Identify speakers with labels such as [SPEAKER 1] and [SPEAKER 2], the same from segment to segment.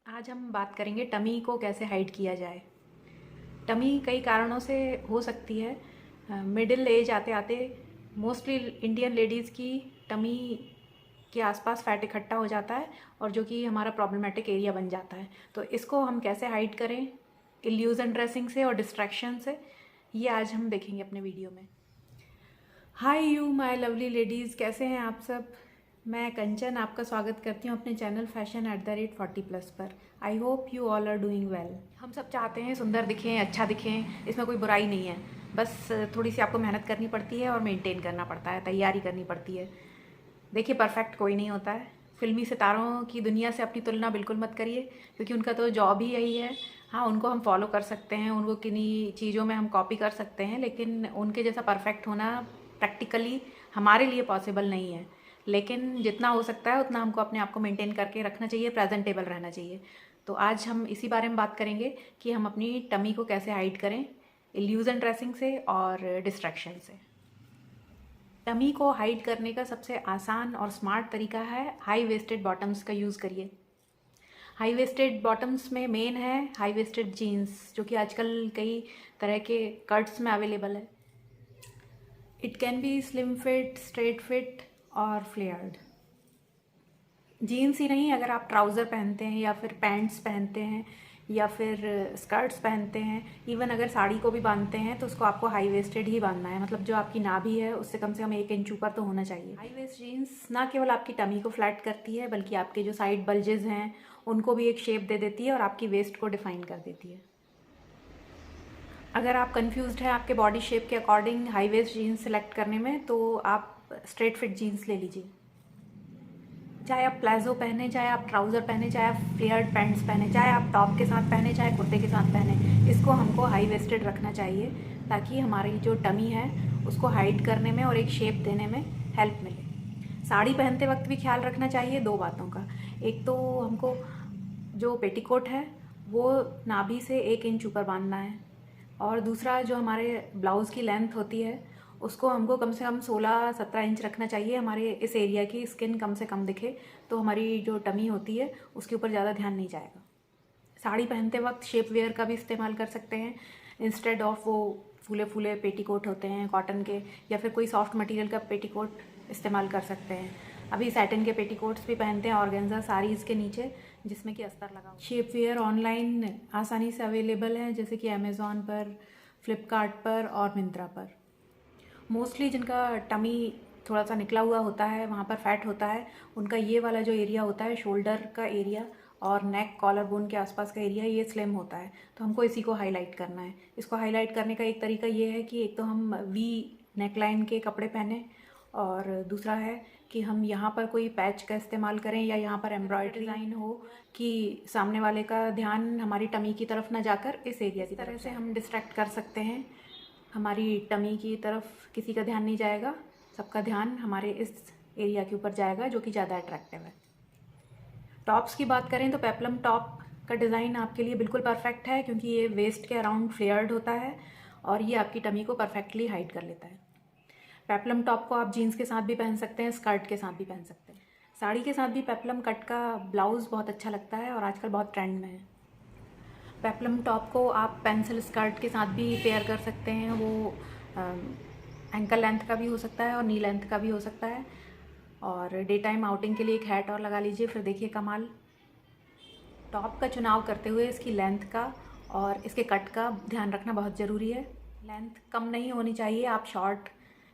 [SPEAKER 1] आज हम बात करेंगे टमी को कैसे हाइड किया जाए। टमी कई कारणों से हो सकती है। मिडिल एज आते आते मोस्टली इंडियन लेडीज़ की टमी के आसपास फैट इकट्ठा हो जाता है और जो कि हमारा प्रॉब्लमेटिक एरिया बन जाता है। तो इसको हम कैसे हाइड करें इल्यूज़न ड्रेसिंग से और डिस्ट्रैक्शन से, ये आज हम देखेंगे अपने वीडियो में। Hi you my lovely ladies, कैसे हैं आप सब। मैं कंचन आपका स्वागत करती हूँ अपने चैनल fashion@40+ पर। I hope you all are doing well. हम सब चाहते हैं सुंदर दिखें, अच्छा दिखें, इसमें कोई बुराई नहीं है। बस थोड़ी सी आपको मेहनत करनी पड़ती है और मेंटेन करना पड़ता है, तैयारी करनी पड़ती है। देखिए, परफेक्ट कोई नहीं होता है। फिल्मी सितारों की दुनिया से अपनी तुलना बिल्कुल मत करिए, क्योंकि उनका तो जॉब ही यही है। हाँ, उनको हम फॉलो कर सकते हैं, उनको किन्हीं चीज़ों में हम कॉपी कर सकते हैं, लेकिन उनके जैसा परफेक्ट होना प्रैक्टिकली हमारे लिए पॉसिबल नहीं है। लेकिन जितना हो सकता है उतना हमको अपने आप को मेंटेन करके रखना चाहिए, प्रेजेंटेबल रहना चाहिए। तो आज हम इसी बारे में बात करेंगे कि हम अपनी टमी को कैसे हाइड करें इल्यूज़न ड्रेसिंग से और डिस्ट्रैक्शन से। टमी को हाइड करने का सबसे आसान और स्मार्ट तरीका है हाई वेस्टेड बॉटम्स का यूज़ करिए। हाई वेस्टेड बॉटम्स में मेन है हाई वेस्टेड जीन्स, जो कि आजकल कई तरह के कट्स में अवेलेबल है। It can be slim fit, straight fit और फ्लेयर्ड। जीन्स ही नहीं, अगर आप ट्राउज़र पहनते हैं या फिर पैंट्स पहनते हैं या फिर स्कर्ट्स पहनते हैं, इवन अगर साड़ी को भी बांधते हैं तो उसको आपको हाई वेस्टेड ही बांधना है। मतलब जो आपकी नाभि है उससे कम से कम 1 इंच ऊपर तो होना चाहिए। हाई वेस्ट जीन्स ना केवल आपकी टमी को फ्लैट करती है, बल्कि आपके जो साइड बल्जेस हैं उनको भी एक शेप दे देती है और आपकी वेस्ट को डिफाइन कर देती है। अगर आप कंफ्यूज्ड हैं आपके बॉडी शेप के according high waist jeans select करने में, तो आप स्ट्रेट फिट जीन्स ले लीजिए। चाहे आप प्लाजो पहने, चाहे आप ट्राउज़र पहने, चाहे आप फ्लेयर्ड पैंट्स पहने, चाहे आप टॉप के साथ पहने, चाहे कुर्ते के साथ पहने, इसको हमको हाई वेस्टेड रखना चाहिए ताकि हमारी जो टमी है उसको हाइड करने में और एक शेप देने में हेल्प मिले। साड़ी पहनते वक्त भी ख्याल रखना चाहिए 2 बातों का। एक तो हमको जो पेटीकोट है वो नाभि से 1 इंच ऊपर बांधना है, और दूसरा जो हमारे ब्लाउज़ की लेंथ होती है उसको हमको कम से कम 16-17 इंच रखना चाहिए। हमारे इस एरिया की स्किन कम से कम दिखे, तो हमारी जो टमी होती है उसके ऊपर ज़्यादा ध्यान नहीं जाएगा। साड़ी पहनते वक्त शेप वेयर का भी इस्तेमाल कर सकते हैं। इंस्टेड ऑफ वो फूले फूले पेटीकोट होते हैं कॉटन के, या फिर कोई सॉफ्ट मटेरियल का पेटीकोट इस्तेमाल कर सकते हैं। अभी सैटिन के पेटीकोट्स भी पहनते हैं ऑर्गेन्जा साड़ीज़ के नीचे, जिसमें कि अस्तर लगा हुआ। शेप वेयर ऑनलाइन आसानी से अवेलेबल है, जैसे कि अमेज़ॉन पर, फ्लिपकार्ट पर और मिंत्रा पर। मोस्टली जिनका टमी थोड़ा सा निकला हुआ होता है, वहाँ पर फैट होता है, उनका ये वाला जो एरिया होता है शोल्डर का एरिया और नेक कॉलर बोन के आसपास का एरिया, ये स्लिम होता है। तो हमको इसी को हाईलाइट करना है। इसको हाईलाइट करने का एक तरीका ये है कि एक तो हम वी नेकलाइन के कपड़े पहने, और दूसरा है कि हम यहाँ पर कोई पैच का इस्तेमाल करें या यहाँ पर एम्ब्रॉयडरी डिज़ाइन हो कि सामने वाले का ध्यान हमारी टमी की तरफ ना जाकर इस एरिया की तरह से हम डिस्ट्रैक्ट कर सकते हैं। हमारी टमी की तरफ किसी का ध्यान नहीं जाएगा, सबका ध्यान हमारे इस एरिया के ऊपर जाएगा जो कि ज़्यादा अट्रैक्टिव है। टॉप्स की बात करें तो पेप्लम टॉप का डिज़ाइन आपके लिए बिल्कुल परफेक्ट है, क्योंकि ये वेस्ट के अराउंड फ्लेयर्ड होता है और ये आपकी टमी को परफेक्टली हाइड कर लेता है। पेप्लम टॉप को आप जीन्स के साथ भी पहन सकते हैं, स्कर्ट के साथ भी पहन सकते हैं। साड़ी के साथ भी पेप्लम कट का ब्लाउज़ बहुत अच्छा लगता है और आजकल बहुत ट्रेंड में है। पेप्लम टॉप को आप पेंसिल स्कर्ट के साथ भी पेयर कर सकते हैं। वो एंकल लेंथ का भी हो सकता है और नी लेंथ का भी हो सकता है। और डे टाइम आउटिंग के लिए एक हैट और लगा लीजिए, फिर देखिए कमाल। टॉप का चुनाव करते हुए इसकी लेंथ का और इसके कट का ध्यान रखना बहुत ज़रूरी है। लेंथ कम नहीं होनी चाहिए, आप शॉर्ट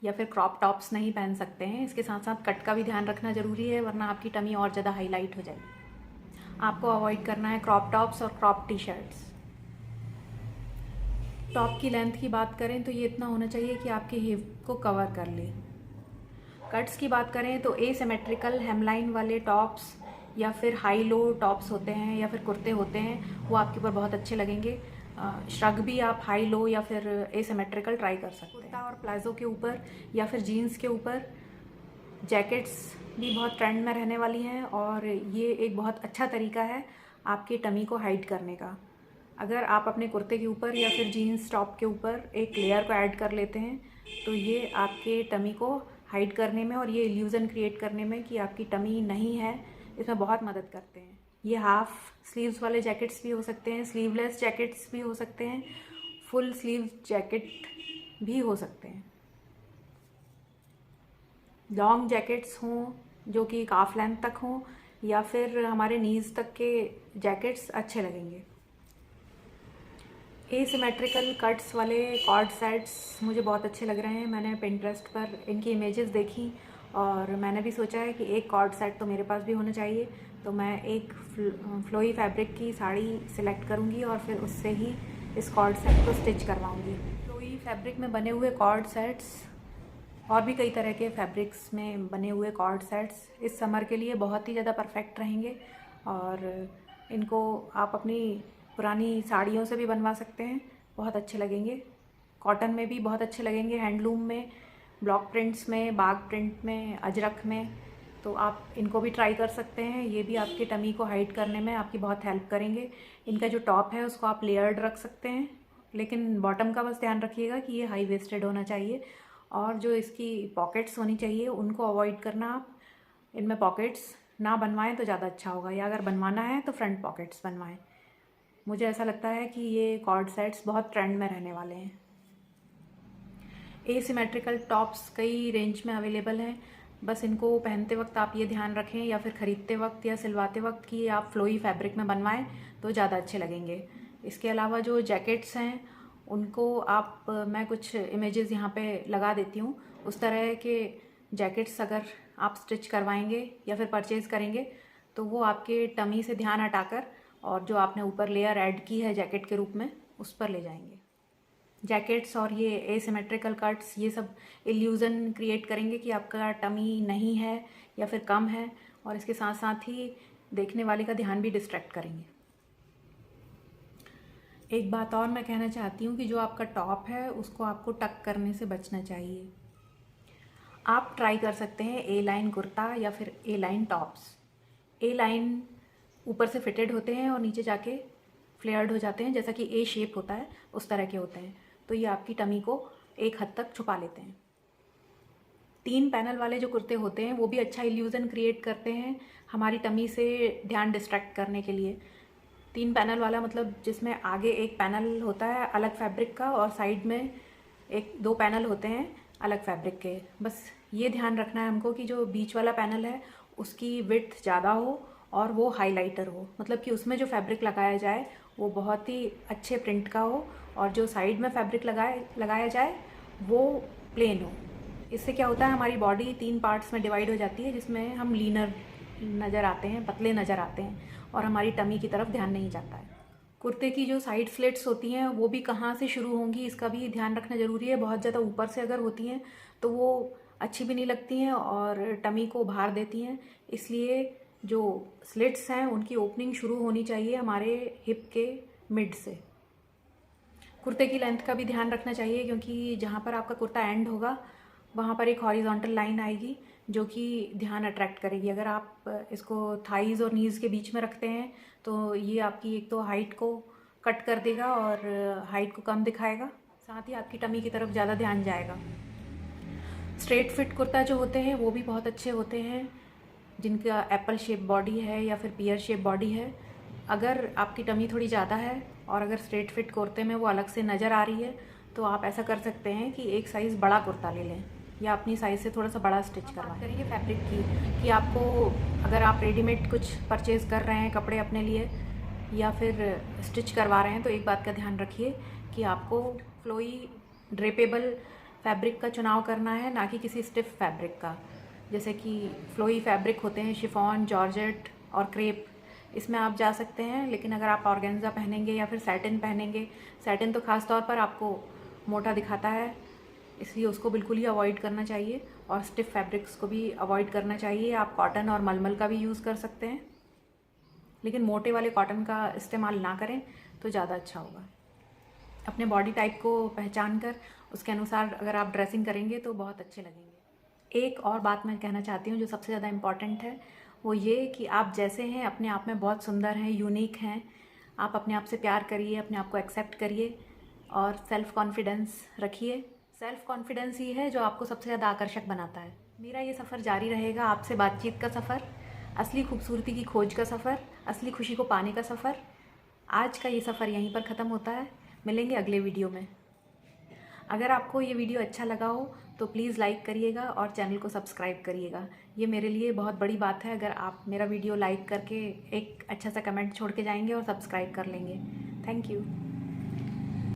[SPEAKER 1] या फिर क्रॉप टॉप्स नहीं पहन सकते हैं। इसके साथ साथ कट का भी ध्यान रखना ज़रूरी है, वरना आपकी टमी और ज़्यादा हाईलाइट हो जाएगी। आपको अवॉइड करना है क्रॉप टॉप्स और क्रॉप टी शर्ट्स। टॉप की लेंथ की बात करें तो ये इतना होना चाहिए कि आपके हिप को कवर कर ले। कट्स की बात करें तो एसिमेट्रिकल हेमलाइन वाले टॉप्स या फिर हाई लो टॉप्स होते हैं या फिर कुर्ते होते हैं, वो आपके ऊपर बहुत अच्छे लगेंगे। श्रग भी आप हाई लो या फिर एसिमेट्रिकल ट्राई कर सकते हैं। कुर्ता और प्लाजो के ऊपर या फिर जीन्स के ऊपर जैकेट्स भी बहुत ट्रेंड में रहने वाली हैं, और ये एक बहुत अच्छा तरीका है आपके टमी को हाइड करने का। अगर आप अपने कुर्ते के ऊपर या फिर जीन्स टॉप के ऊपर एक लेयर को ऐड कर लेते हैं, तो ये आपके टमी को हाइड करने में और ये इल्यूज़न क्रिएट करने में कि आपकी टमी नहीं है, इसमें बहुत मदद करते हैं। ये हाफ स्लीव्स वाले जैकेट्स भी हो सकते हैं, स्लीवलेस जैकेट्स भी हो सकते हैं, फुल स्लीव जैकेट भी हो सकते हैं। लॉन्ग जैकेट्स हों जो कि काफ लेंथ तक हों, या फिर हमारे नीज तक के जैकेट्स अच्छे लगेंगे। एसिमेट्रिकल कट्स वाले कॉर्ड सेट्स मुझे बहुत अच्छे लग रहे हैं। मैंने पिंटरेस्ट पर इनकी इमेजेस देखी और मैंने भी सोचा है कि एक कॉर्ड सेट तो मेरे पास भी होना चाहिए। तो मैं एक फ्लोई फैब्रिक की साड़ी सिलेक्ट करूँगी और फिर उससे ही इस कॉर्ड सेट को स्टिच करवाऊँगी। फ्लोई फैब्रिक में बने हुए कॉर्ड सेट्स और भी कई तरह के फैब्रिक्स में बने हुए कॉर्ड सेट्स इस समर के लिए बहुत ही ज़्यादा परफेक्ट रहेंगे और इनको आप अपनी पुरानी साड़ियों से भी बनवा सकते हैं, बहुत अच्छे लगेंगे। कॉटन में भी बहुत अच्छे लगेंगे, हैंडलूम में, ब्लॉक प्रिंट्स में, बाग प्रिंट में, अजरक में। तो आप इनको भी ट्राई कर सकते हैं। ये भी आपके टमी को हाइड करने में आपकी बहुत हेल्प करेंगे। इनका जो टॉप है उसको आप लेयर्ड रख सकते हैं, लेकिन बॉटम का बस ध्यान रखिएगा कि ये हाई वेस्टेड होना चाहिए और जो इसकी पॉकेट्स होनी चाहिए उनको अवॉइड करना। आप इनमें पॉकेट्स ना बनवाएं तो ज़्यादा अच्छा होगा, या अगर बनवाना है तो फ्रंट पॉकेट्स बनवाएं। मुझे ऐसा लगता है कि ये कॉर्ड सेट्स बहुत ट्रेंड में रहने वाले हैं। एसिमेट्रिकल टॉप्स कई रेंज में अवेलेबल हैं, बस इनको पहनते वक्त आप ये ध्यान रखें या फिर ख़रीदते वक्त या सिलवाते वक्त कि आप फ्लोई फैब्रिक में बनवाएं तो ज़्यादा अच्छे लगेंगे। इसके अलावा जो जैकेट्स हैं उनको आप मैं कुछ इमेजेस यहाँ पे लगा देती हूँ। उस तरह के जैकेट्स अगर आप स्टिच करवाएंगे या फिर परचेज़ करेंगे तो वो आपके टमी से ध्यान हटाकर और जो आपने ऊपर लेयर ऐड की है जैकेट के रूप में उस पर ले जाएंगे। जैकेट्स और ये एसिमेट्रिकल कट्स ये सब इल्यूज़न क्रिएट करेंगे कि आपका टमी नहीं है या फिर कम है, और इसके साथ साथ ही देखने वाले का ध्यान भी डिस्ट्रैक्ट करेंगे। एक बात और मैं कहना चाहती हूँ कि जो आपका टॉप है उसको आपको टक करने से बचना चाहिए। आप ट्राई कर सकते हैं ए लाइन कुर्ता या फिर ए लाइन टॉप्स। ए लाइन ऊपर से फिटेड होते हैं और नीचे जाके फ्लेयर्ड हो जाते हैं, जैसा कि ए शेप होता है उस तरह के होते हैं। तो ये आपकी टमी को एक हद तक छुपा लेते हैं। 3 पैनल वाले जो कुर्ते होते हैं वो भी अच्छा इल्यूज़न क्रिएट करते हैं हमारी टमी से ध्यान डिस्ट्रैक्ट करने के लिए। 3 पैनल वाला मतलब जिसमें आगे एक पैनल होता है अलग फैब्रिक का और साइड में 1-2 पैनल होते हैं अलग फैब्रिक के। बस ये ध्यान रखना है हमको कि जो बीच वाला पैनल है उसकी विड्थ ज़्यादा हो और वो हाइलाइटर हो, मतलब कि उसमें जो फैब्रिक लगाया जाए वो बहुत ही अच्छे प्रिंट का हो, और जो साइड में फैब्रिक लगाया जाए वो प्लेन हो। इससे क्या होता है, हमारी बॉडी 3 पार्ट्स में डिवाइड हो जाती है जिसमें हम लीनर नज़र आते हैं, पतले नज़र आते हैं और हमारी टमी की तरफ ध्यान नहीं जाता है। कुर्ते की जो साइड स्लिट्स होती हैं वो भी कहाँ से शुरू होंगी इसका भी ध्यान रखना ज़रूरी है। बहुत ज़्यादा ऊपर से अगर होती हैं तो वो अच्छी भी नहीं लगती हैं और टमी को भार देती हैं। इसलिए जो स्लिट्स हैं उनकी ओपनिंग शुरू होनी चाहिए हमारे हिप के मिड से। कुर्ते की लेंथ का भी ध्यान रखना चाहिए क्योंकि जहाँ पर आपका कुर्ता एंड होगा वहाँ पर एक हॉरिजॉन्टल लाइन आएगी जो कि ध्यान अट्रैक्ट करेगी। अगर आप इसको थाइज़ और नीज़ के बीच में रखते हैं तो ये आपकी एक तो हाइट को कट कर देगा और हाइट को कम दिखाएगा, साथ ही आपकी टमी की तरफ ज़्यादा ध्यान जाएगा। स्ट्रेट फिट कुर्ता जो होते हैं वो भी बहुत अच्छे होते हैं जिनका एप्पल शेप बॉडी है या फिर पियर शेप बॉडी है। अगर आपकी टमी थोड़ी ज़्यादा है और अगर स्ट्रेट फिट कुर्ते में वो अलग से नज़र आ रही है तो आप ऐसा कर सकते हैं कि एक साइज़ बड़ा कुर्ता ले लें या अपनी साइज़ से थोड़ा सा बड़ा स्टिच करवाएं। करिए फैब्रिक की कि आपको अगर आप रेडीमेड कुछ परचेज़ कर रहे हैं कपड़े अपने लिए या फिर स्टिच करवा रहे हैं तो एक बात का ध्यान रखिए कि आपको फ्लोई ड्रेपेबल फैब्रिक का चुनाव करना है, ना कि किसी स्टिफ फैब्रिक का। जैसे कि फ्लोई फैब्रिक होते हैं शिफॉन, जॉर्जेट और क्रेप, इसमें आप जा सकते हैं। लेकिन अगर आप ऑर्गेन्जा पहनेंगे या फिर सैटिन पहनेंगे, सैटिन तो ख़ास तौर पर आपको मोटा दिखाता है इसलिए उसको बिल्कुल ही अवॉइड करना चाहिए और स्टिफ फैब्रिक्स को भी अवॉइड करना चाहिए। आप कॉटन और मलमल का भी यूज़ कर सकते हैं लेकिन मोटे वाले कॉटन का इस्तेमाल ना करें तो ज़्यादा अच्छा होगा। अपने बॉडी टाइप को पहचान कर उसके अनुसार अगर आप ड्रेसिंग करेंगे तो बहुत अच्छे लगेंगे। एक और बात मैं कहना चाहती हूँ जो सबसे ज़्यादा इम्पॉर्टेंट है वो ये कि आप जैसे हैं अपने आप में बहुत सुंदर हैं, यूनिक हैं। आप अपने आप से प्यार करिए, अपने आप को एक्सेप्ट करिए और सेल्फ़ कॉन्फिडेंस रखिए। सेल्फ़ कॉन्फिडेंस ही है जो आपको सबसे ज़्यादा आकर्षक बनाता है। मेरा ये सफ़र जारी रहेगा, आपसे बातचीत का सफ़र। असली खूबसूरती की खोज का सफ़र, असली खुशी को पाने का सफ़र। आज का ये सफ़र यहीं पर ख़त्म होता है। मिलेंगे अगले वीडियो में। अगर आपको ये वीडियो अच्छा लगा हो तो प्लीज़ लाइक करिएगा और चैनल को सब्सक्राइब करिएगा। ये मेरे लिए बहुत बड़ी बात है अगर आप मेरा वीडियो लाइक करके एक अच्छा सा कमेंट छोड़ के जाएंगे और सब्सक्राइब कर लेंगे। Thank you.